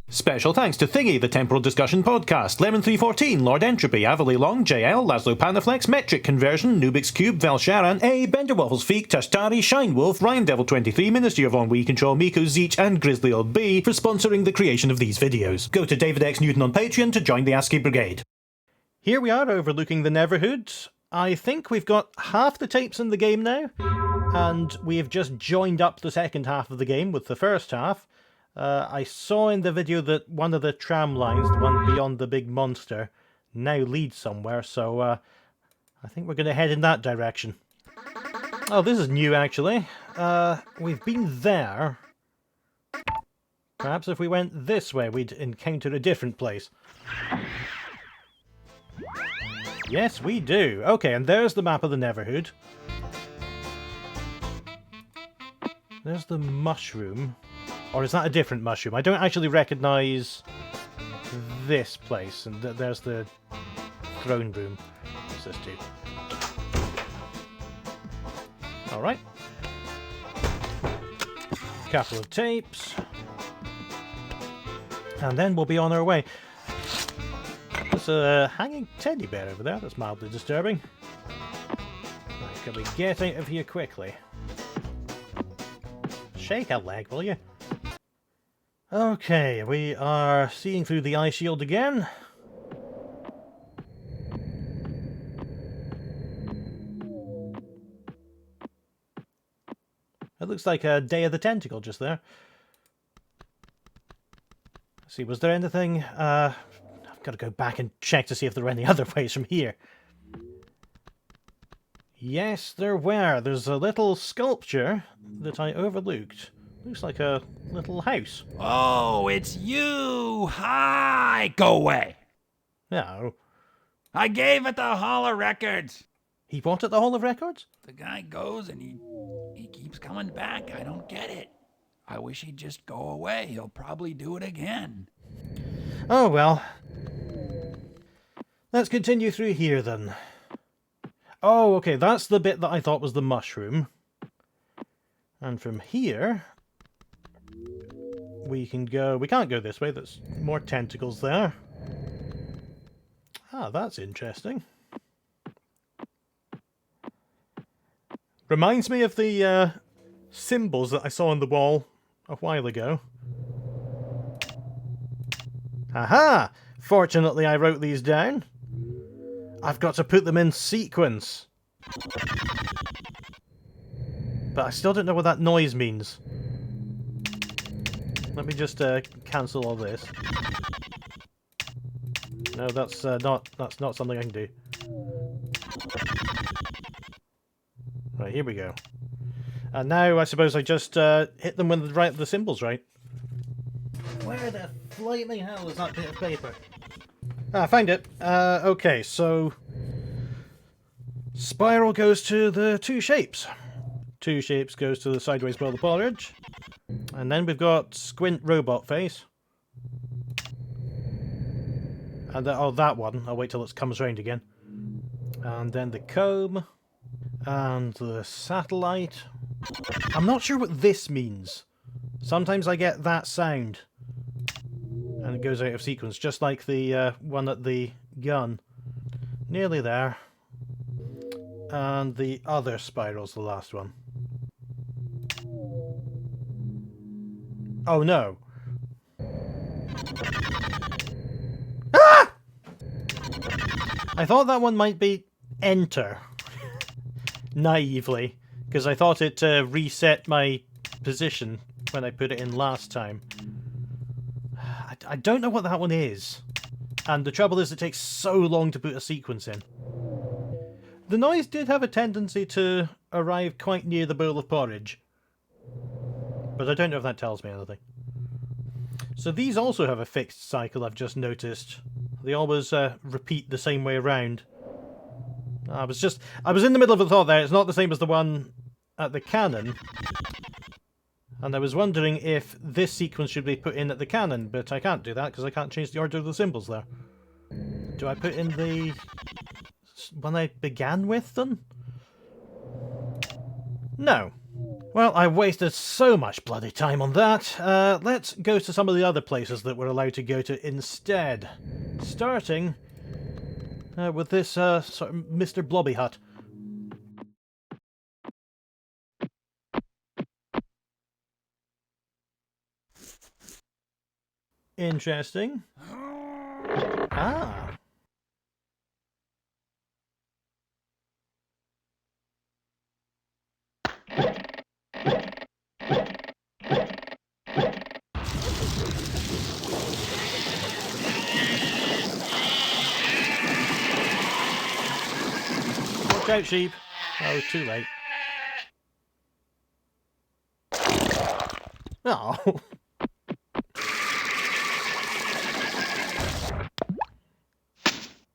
Special thanks to Thingy, the Temporal Discussion Podcast, Lemon314, Lord Entropy, Avali Long, JL, Laszlo Panaflex, Metric Conversion, Nubix Cube, Valsharan, A, Benderwaffles Feek, Tashtari, Shinewolf, Ryan Devil 23, Ministry of On We Control, Miko Zeech, and Grizzly Old B for sponsoring the creation of these videos. Go to David X Newton on Patreon to join the ASCII Brigade. Here we are overlooking the Neverhood. I think we've got half the tapes in the game now, and we've just joined up the second half of the game with the first half. I saw in the video that one of the tram lines, the one beyond the big monster, now leads somewhere, so I think we're going to head in that direction. Oh, this is new, actually. We've been there. Perhaps if we went this way, we'd encounter a different place. Yes, we do. Okay, and there's the map of the Neverhood. There's the mushroom. Or is that a different mushroom? I don't actually recognise this place. And there's the throne room. What's this do? Alright. Couple of tapes. And then we'll be on our way. There's a hanging teddy bear over there. That's mildly disturbing. Right, can we get out of here quickly? Shake a leg, will you? Okay, we are seeing through the eye shield again. It looks like a Day of the Tentacle just there. Let's see, was there anything? I've got to go back and check to see if there are any other ways from here. Yes, there were. There's a little sculpture that I overlooked. Looks like a little house. Oh, it's you! Hi! Go away! No. I gave it the Hall of Records! He bought at the Hall of Records? The guy goes and he keeps coming back. I don't get it. I wish he'd just go away. He'll probably do it again. Oh, well. Let's continue through here, then. Oh, okay, that's the bit that I thought was the mushroom. And from here, we can go... We can't go this way, there's more tentacles there. Ah, that's interesting. Reminds me of the symbols that I saw on the wall a while ago. Aha! Fortunately, I wrote these down. I've got to put them in sequence. But I still don't know what that noise means. Let me just cancel all this. No, that's not something I can do. Right, here we go. And now I suppose I just hit them when the symbol's right. Where the flaming hell is that bit of paper? Ah, I found it. Okay, so spiral goes to the two shapes. Two shapes goes to the sideways below the porridge. And then we've got squint robot face. And that one. I'll wait till it comes round again. And then the comb. And the satellite. I'm not sure what this means. Sometimes I get that sound. And it goes out of sequence, just like the one at the gun. Nearly there. And the other spiral's the last one. Oh no. Ah! I thought that one might be enter. Naively. Because I thought it reset my position when I put it in last time. I don't know what that one is. And the trouble is it takes so long to put a sequence in. The noise did have a tendency to arrive quite near the bowl of porridge. But I don't know if that tells me anything. So these also have a fixed cycle, I've just noticed. They always repeat the same way around. I was in the middle of a thought there. It's not the same as the one at the cannon. And I was wondering if this sequence should be put in at the cannon, but I can't do that because I can't change the order of the symbols there. Do I put in the one I began with, then? No. Well, I wasted so much bloody time on that. Let's go to some of the other places that we're allowed to go to instead. Starting with this sort of Mr. Blobby Hut. Interesting. Ah. Watch out, sheep. Oh, too late. Oh.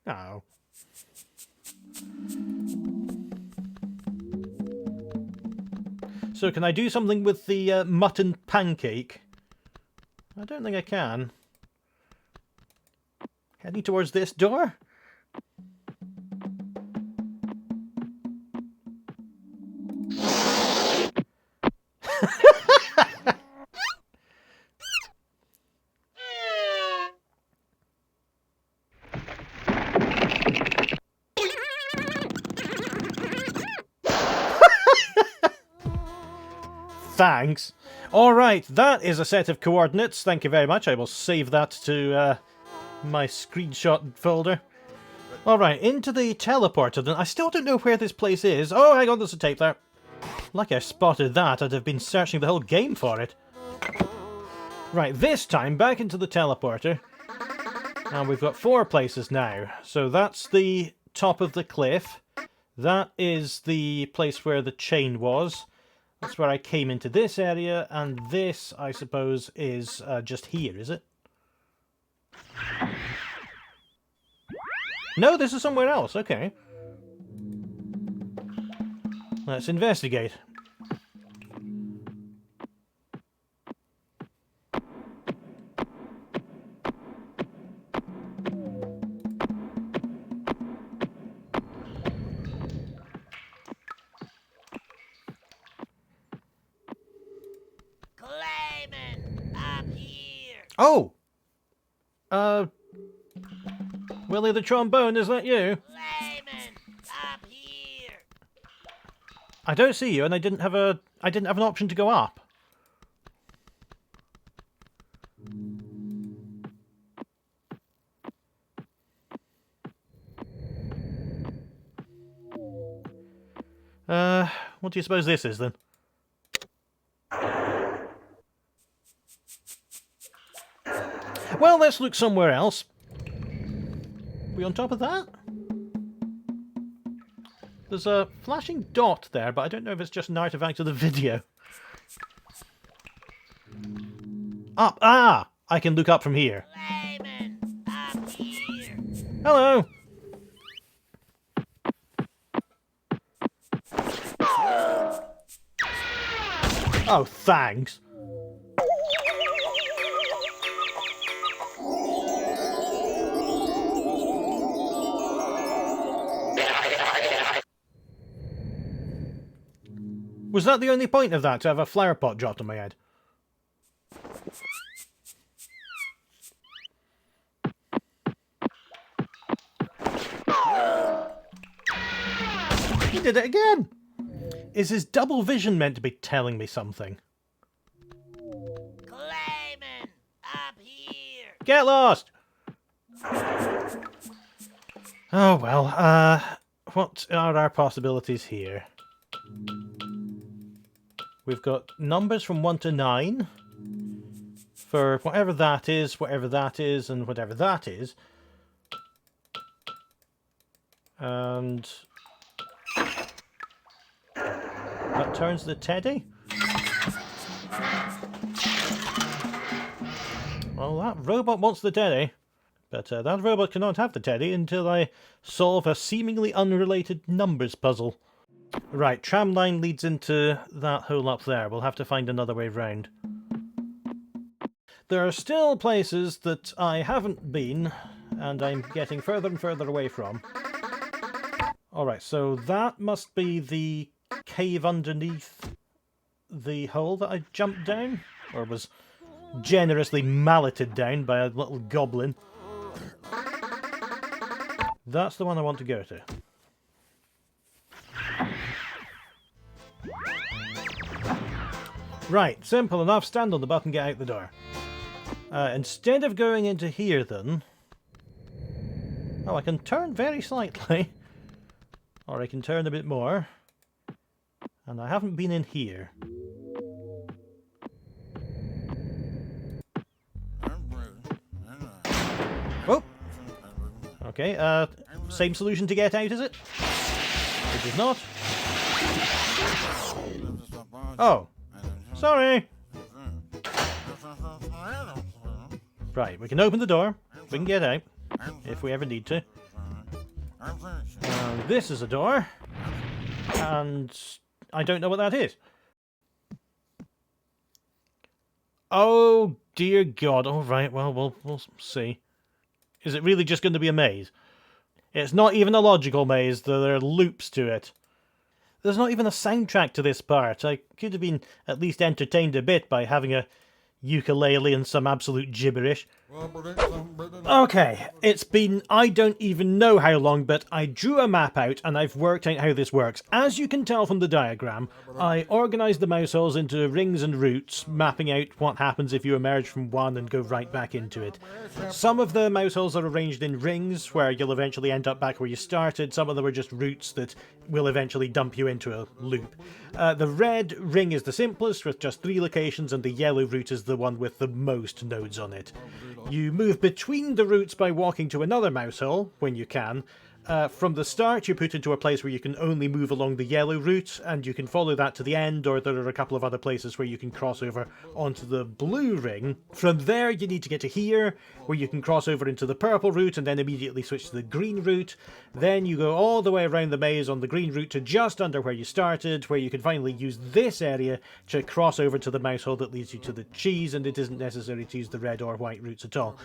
Oh. So can I do something with the mutton pancake? I don't think I can. Heading towards this door? Thanks. Alright, that is a set of coordinates. Thank you very much. I will save that to my screenshot folder. Alright, into the teleporter then. I still don't know where this place is. Oh, hang on, there's a tape there. Like I spotted that, I'd have been searching the whole game for it. Right, this time back into the teleporter. And we've got 4 places now. So that's the top of the cliff. That is the place where the chain was. That's where I came into this area, and this, I suppose, is just here, is it? No, this is somewhere else, okay. Let's investigate. Oh! Willie the Trombone, is that you? Layman, up here! I don't see you, and I didn't have an option to go up. What do you suppose this is, then? Well, let's look somewhere else. We on top of that? There's a flashing dot there, but I don't know if it's just an artifact of the video. Up! Ah! I can look up from here. Layman, up here! Hello! Oh, thanks. Was that the only point of that, to have a flower pot dropped on my head? He did it again! Is his double vision meant to be telling me something? Clayman, up here! Get lost! Oh well, what are our possibilities here? We've got numbers from 1 to 9 for whatever that is, and whatever that is. And that turns the teddy. Well, that robot wants the teddy, but that robot cannot have the teddy until I solve a seemingly unrelated numbers puzzle. Right, tram line leads into that hole up there. We'll have to find another way round. There are still places that I haven't been, and I'm getting further and further away from. Alright, so that must be the cave underneath the hole that I jumped down, or was generously malleted down by a little goblin. That's the one I want to go to. Right, simple enough. Stand on the button, get out the door. Instead of going into here then... Oh, I can turn very slightly. Or I can turn a bit more. And I haven't been in here. Oh! Okay, same solution to get out, is it? It is not. Oh! Sorry! Right, we can open the door. We can get out. If we ever need to. And this is a door. And I don't know what that is. Oh, dear God. Alright, well, we'll see. Is it really just going to be a maze? It's not even a logical maze, though there are loops to it. There's not even a soundtrack to this part. I could have been at least entertained a bit by having a ukulele and some absolute gibberish. Okay, it's been I don't even know how long, but I drew a map out and I've worked out how this works. As you can tell from the diagram, I organised the mouse holes into rings and routes, mapping out what happens if you emerge from one and go right back into it. Some of the mouse holes are arranged in rings, where you'll eventually end up back where you started. Some of them are just routes that will eventually dump you into a loop. The red ring is the simplest, with just 3 locations, and the yellow route is the one with the most nodes on it. You move between the routes by walking to another mouse hole, when you can. From the start, you're put into a place where you can only move along the yellow route, and you can follow that to the end, or there are a couple of other places where you can cross over onto the blue ring. From there, you need to get to here, where you can cross over into the purple route, and then immediately switch to the green route. Then you go all the way around the maze on the green route to just under where you started, where you can finally use this area to cross over to the mouse hole that leads you to the cheese, and it isn't necessary to use the red or white routes at all.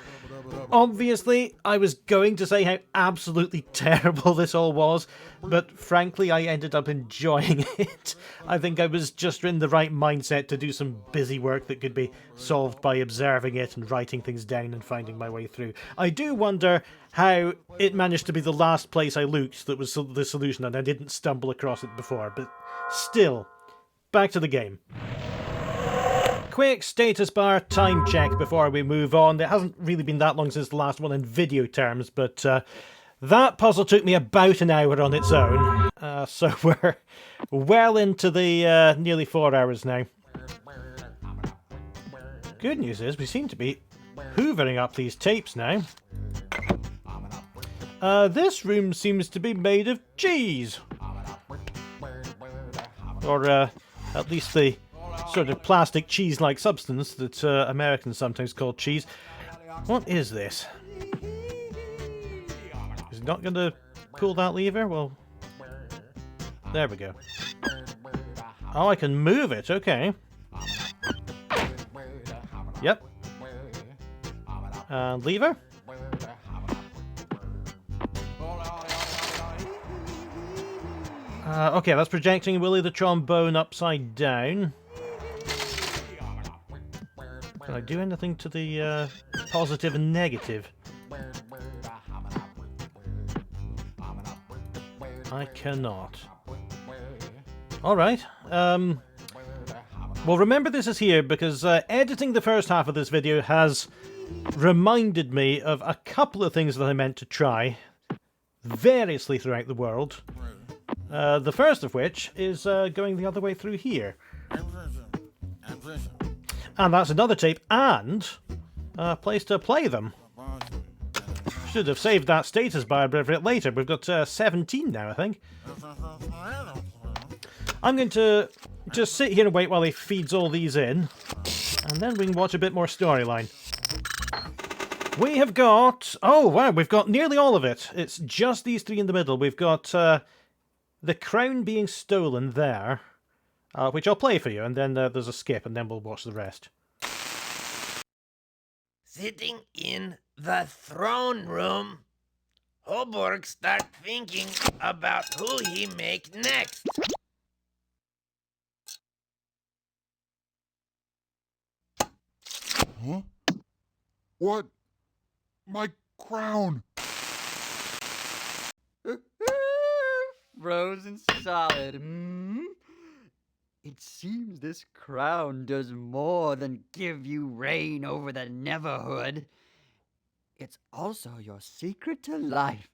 Obviously, I was going to say how absolutely terrible this all was, but frankly I ended up enjoying it. I think I was just in the right mindset to do some busy work that could be solved by observing it and writing things down and finding my way through. I do wonder how it managed to be the last place I looked that was the solution and I didn't stumble across it before, but still, back to the game. Quick status bar time check before we move on. It hasn't really been that long since the last one in video terms, but that puzzle took me about an hour on its own. So we're well into the nearly 4 hours now. Good news is we seem to be hoovering up these tapes now. This room seems to be made of cheese. Or at least the sort of plastic cheese-like substance that Americans sometimes call cheese. What is this? Is it not going to pull that lever? Well, there we go. Oh, I can move it, okay. Yep. And lever? Okay, that's projecting Willie the Trombone upside down. Can I do anything to the positive and negative? I cannot. Alright. Well, remember this is here because editing the first half of this video has reminded me of a couple of things that I meant to try variously throughout the world. The first of which is going the other way through here. And that's another tape and a place to play them. Should have saved that status bar for it later. We've got 17 now, I think. I'm going to just sit here and wait while he feeds all these in. And then we can watch a bit more storyline. We have got... Oh, wow, we've got nearly all of it. It's just these 3 in the middle. We've got the crown being stolen there. Which I'll play for you, and then there's a skip, and then we'll watch the rest. Sitting in the throne room, Hoborg start thinking about who he make next. Huh? What? My crown! Frozen solid. It seems this crown does more than give you reign over the Neverhood. It's also your secret to life.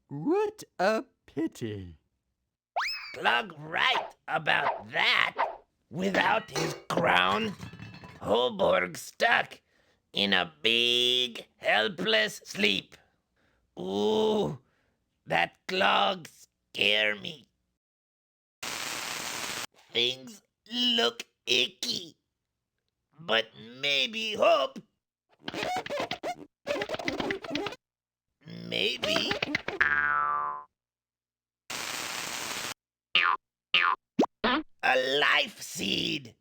What a pity. Glug right about that. Without his crown, Hoborg's stuck in a big, helpless sleep. Ooh, that clog scare me. Things look icky, but maybe hope. Maybe. A life seed.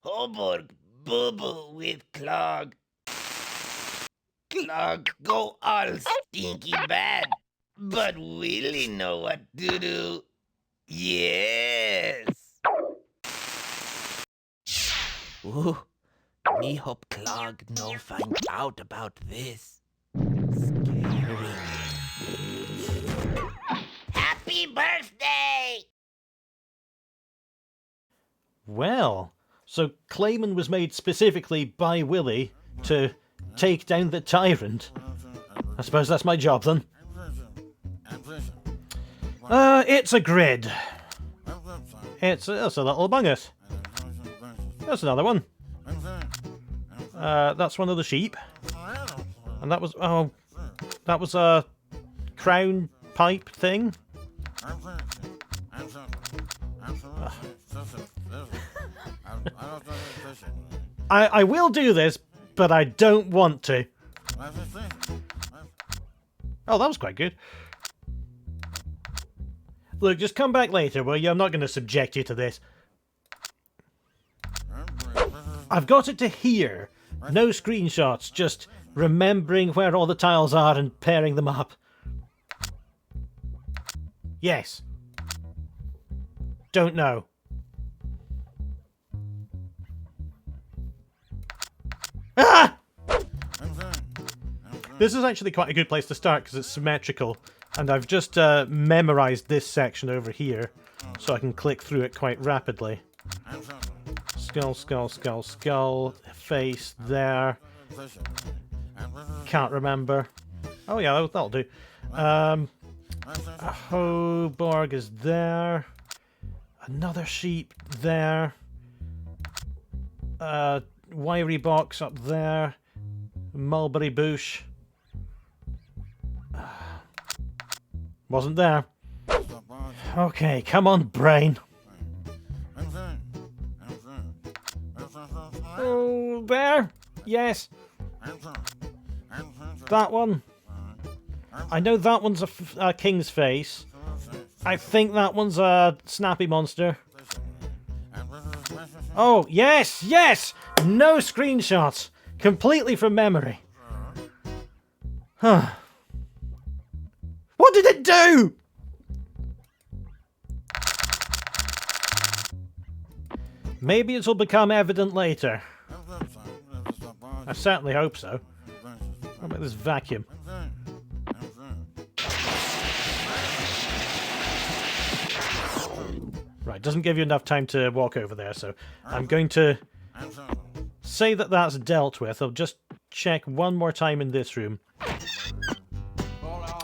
Hoborg boo-boo with clog. Clog go all stinky bad. But Willie know what to do. Yes. Ooh, me hope Clog no find out about this. Scary. Happy birthday! Well, so Clayman was made specifically by Willie to take down the tyrant. I suppose that's my job then. It's a grid. It's a little bungus. That's another one. That's one of the sheep. And that was a crown pipe thing. I will do this, but I don't want to. Oh, that was quite good. Look, just come back later, will you? I'm not going to subject you to this. I've got it to here. No screenshots, just remembering where all the tiles are and pairing them up. Yes. Don't know. Ah! This is actually quite a good place to start because it's symmetrical, and I've just memorized this section over here so I can click through it quite rapidly. Skull, skull, skull, skull, face there. Can't remember. Oh yeah, that'll do. Hoborg is there. Another sheep there. Wiry box up there. Mulberry bush. Wasn't there. Okay, come on, brain. Oh, there. Yes. That one. I know that one's a king's face. I think that one's a snappy monster. Oh, yes, yes! No screenshots. Completely from memory. Huh. What did it do? Maybe it'll become evident later. I certainly hope so. How about this vacuum? Right, doesn't give you enough time to walk over there, so I'm going to say that that's dealt with. I'll just check one more time in this room.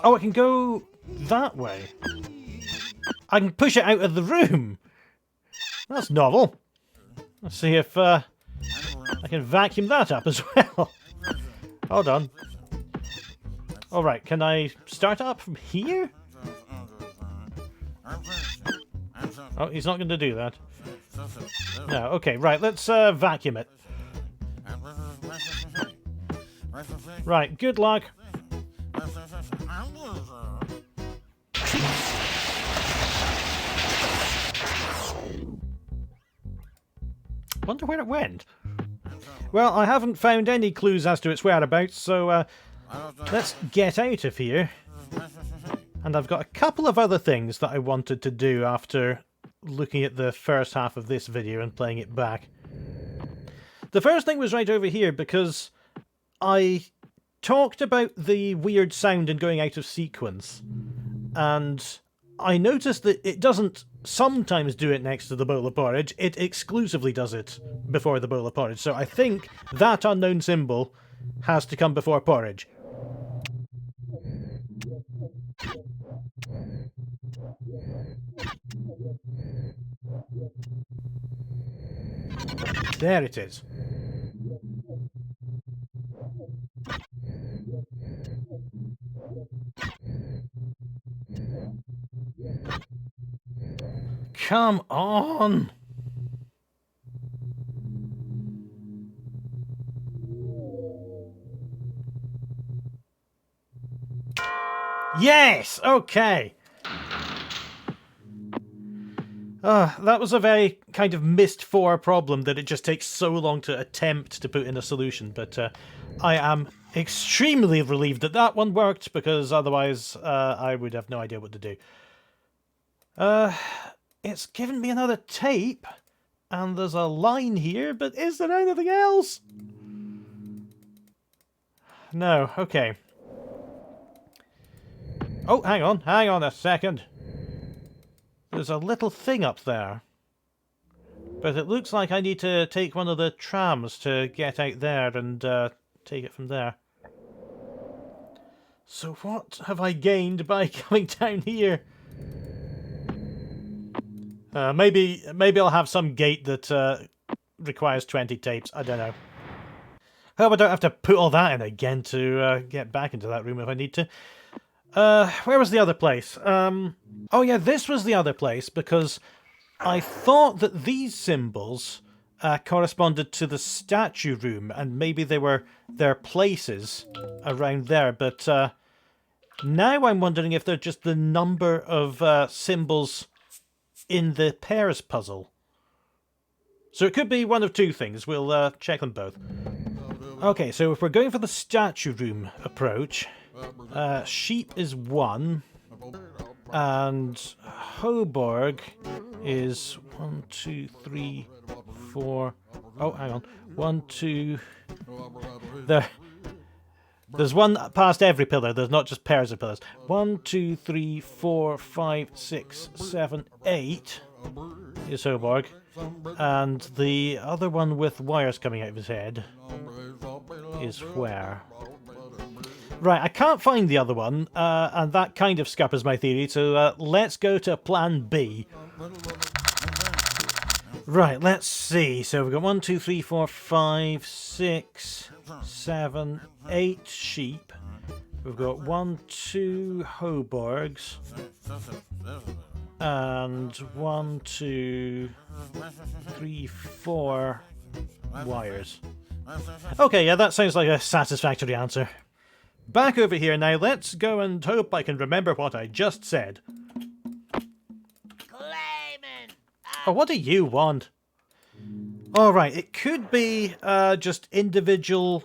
Oh, I can go that way. I can push it out of the room. That's novel. Let's see if I can vacuum that up as well. Hold on. Alright, can I start up from here? Oh, he's not going to do that. No, okay, right, let's vacuum it. Right, good luck. Wonder where it went. Well, I haven't found any clues as to its whereabouts, so let's get out of here. And I've got a couple of other things that I wanted to do after looking at the first half of this video and playing it back. The first thing was right over here, because I talked about the weird sound and going out of sequence, and I noticed that it doesn't sometimes do it next to the bowl of porridge, it exclusively does it before the bowl of porridge. So I think that unknown symbol has to come before porridge. There it is. Come on! Yes! Okay! That was a very kind of missed for problem that it just takes so long to attempt to put in a solution, but I am extremely relieved that that one worked, because otherwise I would have no idea what to do. It's given me another tape, and there's a line here, but is there anything else? No, okay. Oh, hang on a second. There's a little thing up there. But it looks like I need to take one of the trams to get out there and take it from there. So what have I gained by coming down here? Maybe I'll have some gate that requires 20 tapes. I don't know. Hope I don't have to put all that in again to get back into that room if I need to. Where was the other place? Oh yeah, this was the other place, because I thought that these symbols corresponded to the statue room, and maybe they were their places around there, but now I'm wondering if they're just the number of symbols in the pairs puzzle. So it could be one of two things. We'll check them both. Okay, so if we're going for the statue room approach, sheep is 1, and Hoborg is 1, 2, 3, 4. Oh, hang on. 1, 2. There's one past every pillar. There's not just pairs of pillars. 1, 2, 3, 4, 5, 6, 7, 8 is Hoborg, and the other one with wires coming out of his head is where? Right, I can't find the other one, and that kind of scuppers my theory, so let's go to plan B. Right, let's see. So we've got 1, 2, 3, 4, 5, 6, 7, 8 sheep. We've got 1, 2 Hoborgs. And 1, 2, 3, 4 wires. Okay, yeah, that sounds like a satisfactory answer. Back over here now, let's go and hope I can remember what I just said. Clayman! Oh, what do you want? Alright, it could be just individual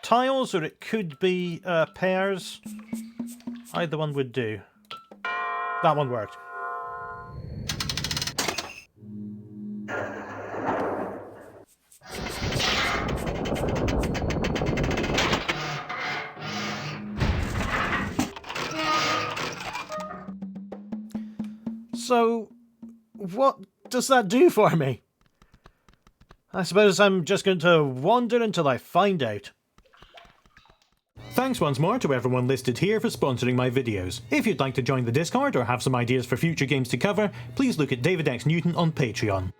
tiles, or it could be pairs. Either one would do. That one worked. So, what does that do for me? I suppose I'm just going to wander until I find out. Thanks once more to everyone listed here for sponsoring my videos. If you'd like to join the Discord or have some ideas for future games to cover, please look at David X Newton on Patreon.